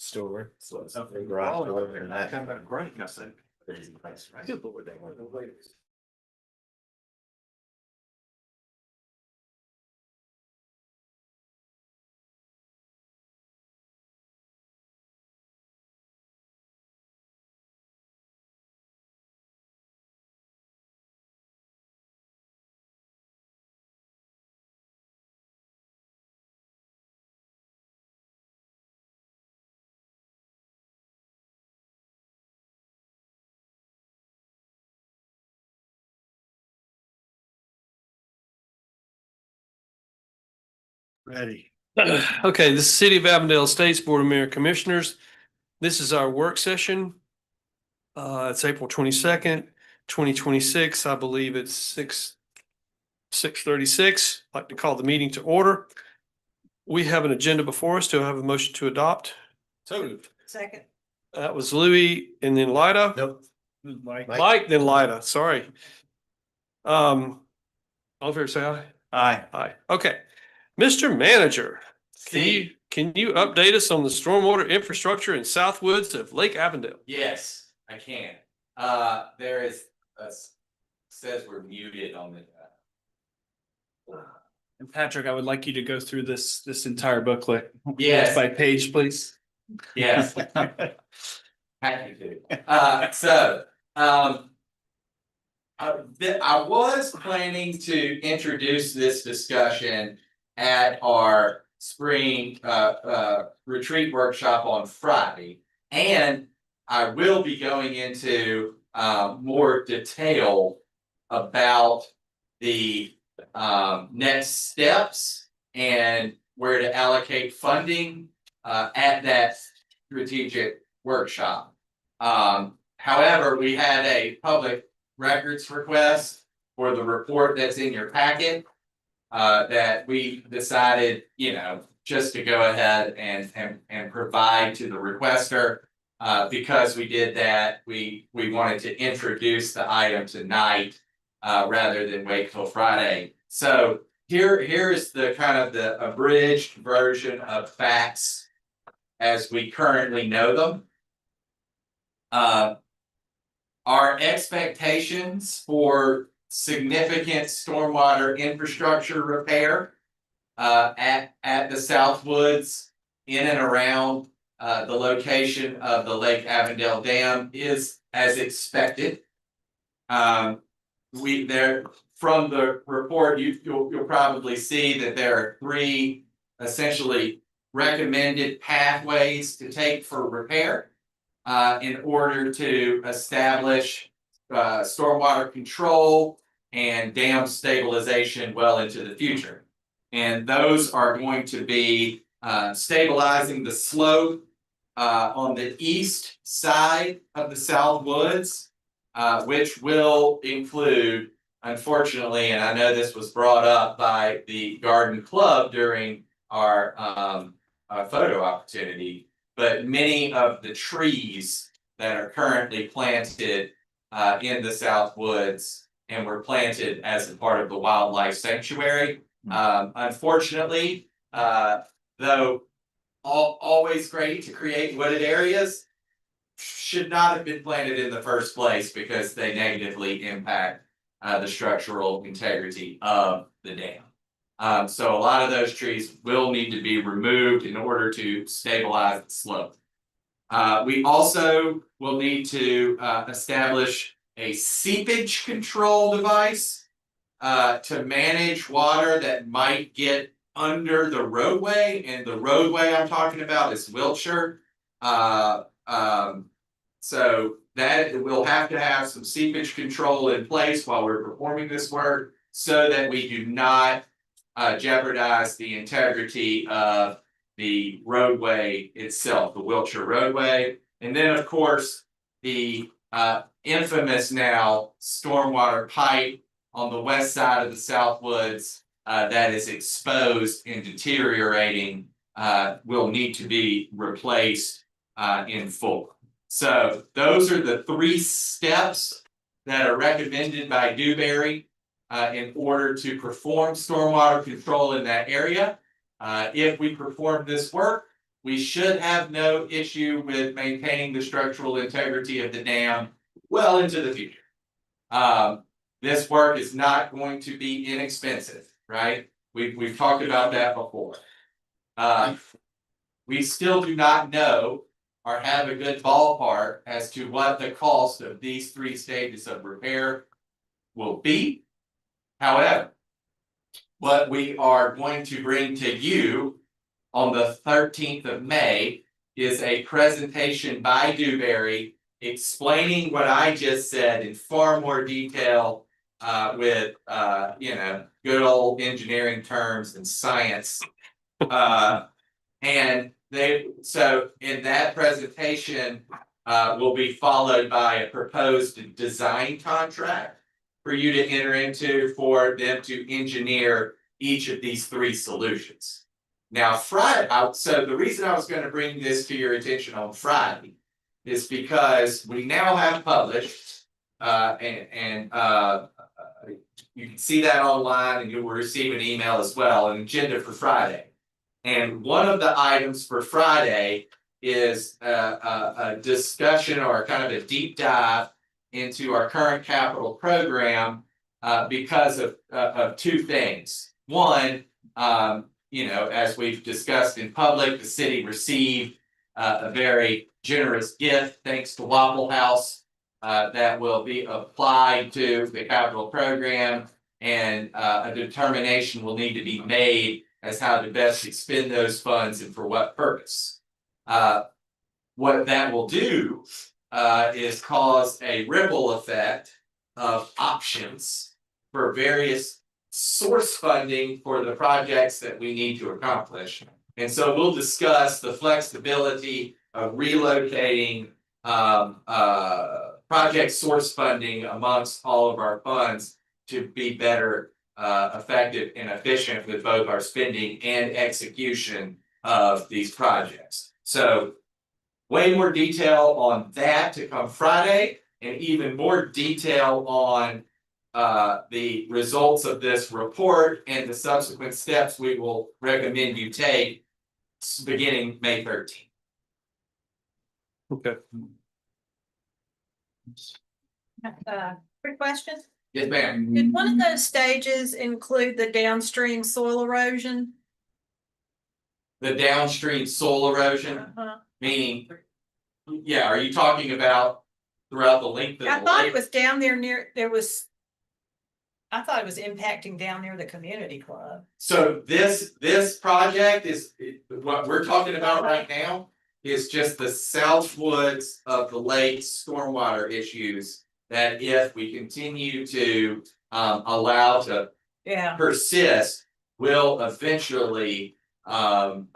store. Great, I said. Good Lord, they were the latest. Ready. Okay, this is City of Avondale Estates Board of Mayor Commissioners. This is our work session. It's April 22nd, 2026. I believe it's 6:36. I'd like to call the meeting to order. We have an agenda before us. Do I have a motion to adopt? So moved. Second. That was Louis and then Lida. Nope. Mike, then Lida, sorry. All in favor, say aye. Aye. Aye. Okay. Mr. Manager, can you update us on the stormwater infrastructure in South Woods of Lake Avondale? Yes, I can. There is, says we're muted on the. And Patrick, I would like you to go through this entire booklet. Yes. By page, please. Yes. Happy to. I was planning to introduce this discussion at our spring retreat workshop on Friday. And I will be going into more detail about the next steps and where to allocate funding at that strategic workshop. However, we had a public records request for the report that's in your packet that we decided, just to go ahead and provide to the requester. Because we did that, we wanted to introduce the item tonight rather than wait till Friday. So here's the kind of the abridged version of facts as we currently know them. Our expectations for significant stormwater infrastructure repair at the South Woods in and around the location of the Lake Avondale Dam is as expected. From the report, you'll probably see that there are three essentially recommended pathways to take for repair in order to establish stormwater control and dam stabilization well into the future. And those are going to be stabilizing the slope on the east side of the South Woods, which will include, unfortunately, and I know this was brought up by the Garden Club during our photo opportunity, but many of the trees that are currently planted in the South Woods and were planted as a part of the wildlife sanctuary. Unfortunately, though always great to create wooded areas, should not have been planted in the first place because they negatively impact the structural integrity of the dam. So a lot of those trees will need to be removed in order to stabilize the slope. We also will need to establish a seepage control device to manage water that might get under the roadway, and the roadway I'm talking about is Wiltshire. So that we'll have to have some seepage control in place while we're performing this work so that we do not jeopardize the integrity of the roadway itself, the Wiltshire roadway. And then of course, the infamous now stormwater pipe on the west side of the South Woods that is exposed and deteriorating will need to be replaced in full. So those are the three steps that are recommended by Dewberry in order to perform stormwater control in that area. If we perform this work, we should have no issue with maintaining the structural integrity of the dam well into the future. This work is not going to be inexpensive, right? We've talked about that before. We still do not know or have a good ballpark as to what the cost of these 3 stages of repair will be. However, what we are going to bring to you on the 13th of May is a presentation by Dewberry explaining what I just said in far more detail with you know, good old engineering terms and science. And so in that presentation will be followed by a proposed design contract for you to enter into for them to engineer each of these 3 solutions. Now, Friday, so the reason I was going to bring this to your attention on Friday is because we now have published, and you can see that online, and you will receive an email as well, an agenda for Friday. And one of the items for Friday is a discussion or kind of a deep dive into our current capital program because of 2 things. One, you know, as we've discussed in public, the city received a very generous gift thanks to Waffle House that will be applied to the capital program, and a determination will need to be made as how to best expend those funds and for what purpose. What that will do is cause a ripple effect of options for various source funding for the projects that we need to accomplish. And so we'll discuss the flexibility of relocating project source funding amongst all of our funds to be better effective and efficient with both our spending and execution of these projects. So way more detail on that to come Friday, and even more detail on the results of this report and the subsequent steps we will recommend you take beginning May 13th. Okay. Quick question. Yes, ma'am. Did one of those stages include the downstream soil erosion? The downstream soil erosion, Uh-huh. meaning, yeah, are you talking about throughout the length of the I lake? thought it was down there I thought it was impacting down near the community club. So this project is, what we're talking about right now is just the southwoods of the lake stormwater issues. That if we continue to allow to Yeah. persist, will eventually cause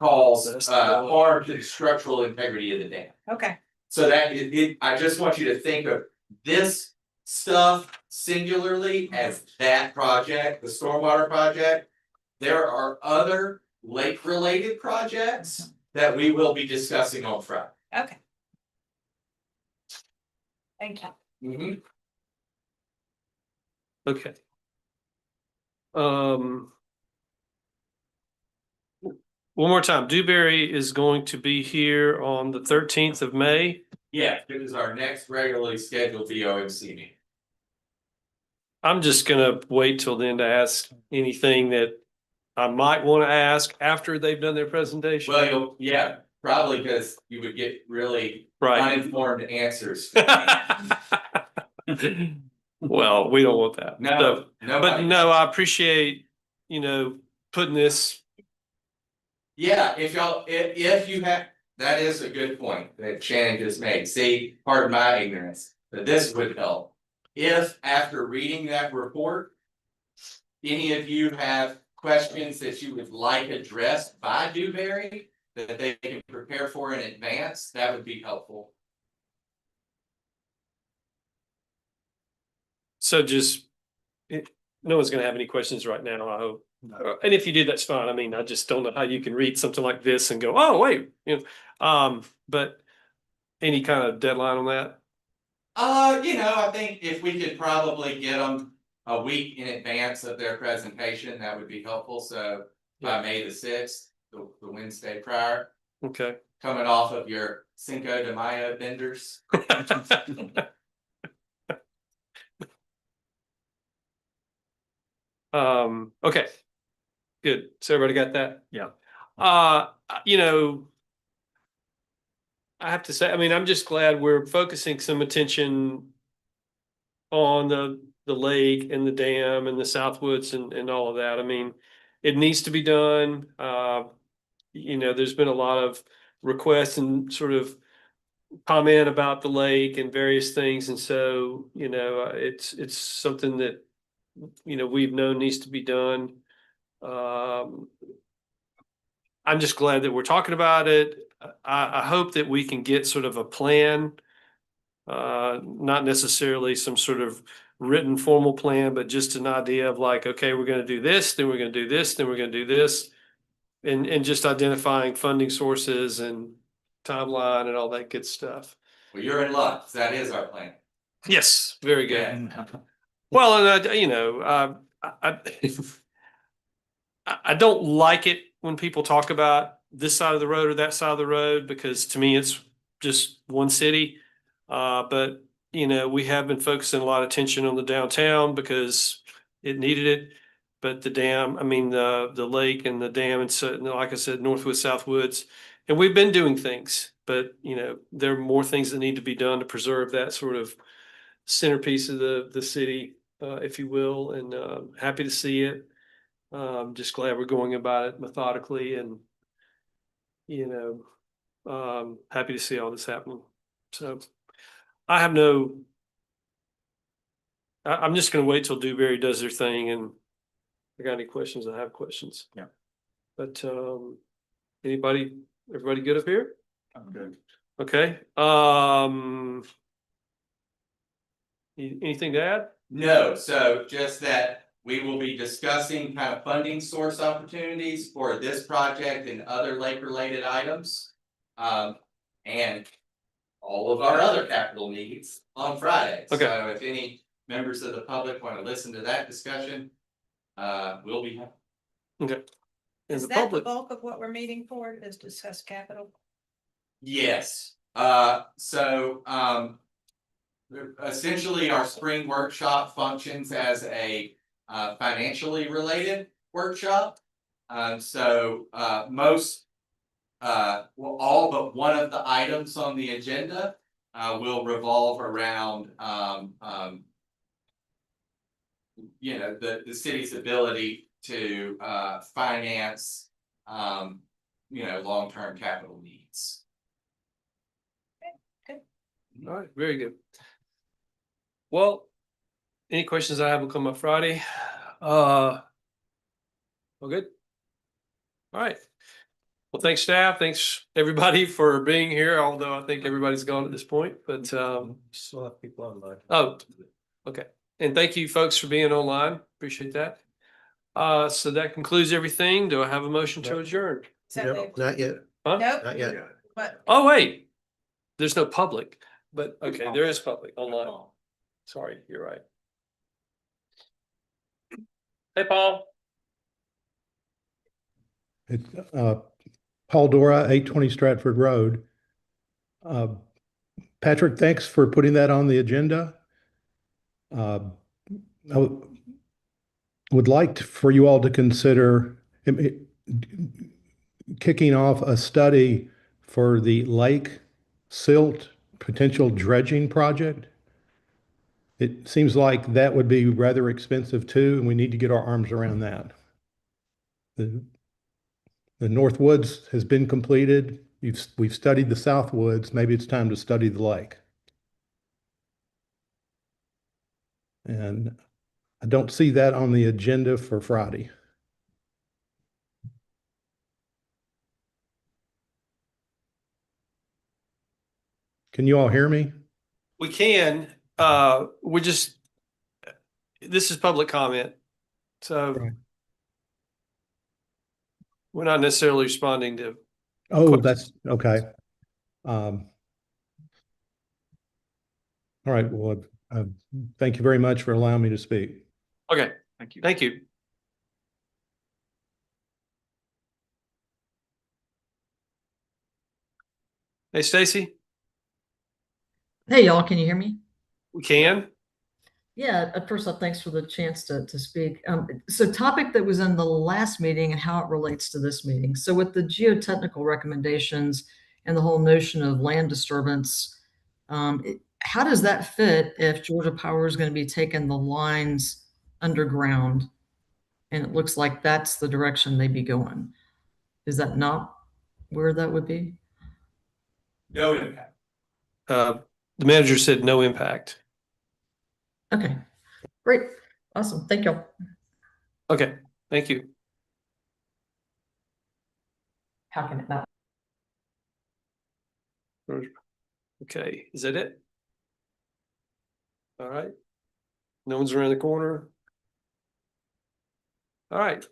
harm to the structural integrity of the dam. Okay. So that I just want you to think of this stuff singularly as that project, the stormwater project. There are other lake-related projects that we will be discussing on Friday. Okay. Thank you. Okay. One more time, Dewberry is going to be here on the 13th of May. Yeah, it is our next regularly scheduled BOMC meeting. I'm just gonna wait till then to ask anything that I might want to ask after they've done their presentation. Well, yeah, probably because you would get really Right. uninformed answers. Well, we don't want that. No, But no, I appreciate, putting this. Yeah, if you have, that is a good point that Shannon just made. See, pardon my ignorance, but this would help. If after reading that report, any of you have questions that you would like addressed by Dewberry that they can prepare for in advance, that would be helpful. So no one's gonna have any questions right now, I hope. And if you did, that's fine. I mean, I just don't know how you can read something like this and go, oh, wait, but any kind of deadline on that? I think if we could probably get them a week in advance of their presentation, that would be helpful. So by May the 6th, the Wednesday prior, Okay. coming off of your Cinco de Mayo vendors. Okay. Good. So everybody got that? Yeah. You know, I have to say, I mean, I'm just glad we're focusing some attention on the lake and the dam and the Southwoods and all of that. I mean, it needs to be done. You know, there's been a lot of requests and sort of comment about the lake and various things. And so, you know, it's something that, you know, we've known needs to be done. I'm just glad that we're talking about it. I hope that we can get sort of a plan, not necessarily some sort of written formal plan, but just an idea of like, okay, we're going to do this, then we're going to do this, then we're going to do this. And just identifying funding sources and timeline and all that good stuff. Well, you're in luck, 'cause that is our plan. Yes, very good. Yeah. Well, and you know, I don't like it when people talk about this side of the road or that side of the road, because to me, it's just one city. But you know, we have been focusing a lot of attention on the downtown because it needed it. But the dam, I mean, the lake and the dam, and so, like I said, Northwood, Southwoods, and we've been doing things, but you know, there are more things that need to be done to preserve that sort of centerpiece of the city, if you will. And happy to see it. Just glad we're going about it methodically, and you know, happy to see all this happening. So I have no. I'm just going to wait till Dewberry does their thing, and if I got any questions, I have questions. Yeah. But everybody good up here? I'm good. Okay. Anything to add? No, so just that we will be discussing kind of funding source opportunities for this project and other lake-related items. And all of our other capital needs on Friday. Okay. So if any members of the public want to listen to that discussion, we'll be happy. Okay. And Is the that the public, bulk of what we're meeting for, is discuss capital? Yes, essentially our spring workshop functions as a financially related workshop. Most well, all but one of the items on the agenda will revolve around you know, the city's ability to finance you know, long-term capital needs. all right, very good. Well, any questions I have will come up Friday. All good. All right. Well, thanks staff. Thanks everybody for being here, although I think everybody's gone at this point, but Still have people online. oh, okay. And thank you folks for being online. Appreciate that. So that concludes everything. Do I have a motion to adjourn? No, not yet, Huh? Nope. not yet. But Oh, wait. There's no public, but okay, there is public online. Sorry, you're right. Hey, Paul. It's Paul Dora, 820 Stratford Road. Patrick, thanks for putting that on the agenda. I would like for you all to consider kicking off a study for the lake silt potential dredging project. It seems like that would be rather expensive too, and we need to get our arms around that. The North Woods has been completed. We've studied the South Woods. Maybe it's time to study the lake. And I don't see that on the agenda for Friday. Can you all hear me? We can, this is public comment. So Right. we're not necessarily responding to. Oh, that's okay. All right. Well, thank you very much for allowing me to speak. Okay, Thank you. thank you. Hey, Stacy, Hey, y'all, can you hear me? we can? Yeah, first off, thanks for the chance to speak. So topic that was in the last meeting and how it relates to this meeting. So with the geotechnical recommendations and the whole notion of land disturbance, how does that fit if Georgia Power is going to be taking the lines underground? And it looks like that's the direction they'd be going. Is that not where that would be? No impact. The manager said no impact. Okay, great. Awesome. Thank you. Okay, thank you. How can it not? Okay, is that it? All right. No one's around the corner. All right.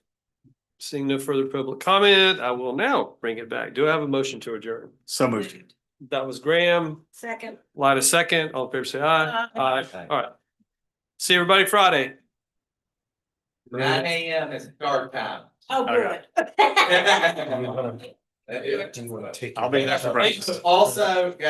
Seeing no further public comment, I will now bring it back. Do I have a motion to adjourn? So moved. That was Graham. Second. Lyda second. All in favor, say aye. Aye. Aye. All right. See everybody Friday. 9 a.m. is guard time. Oh, good. Do you wanna take I'll be there for breakfast. Also, guys.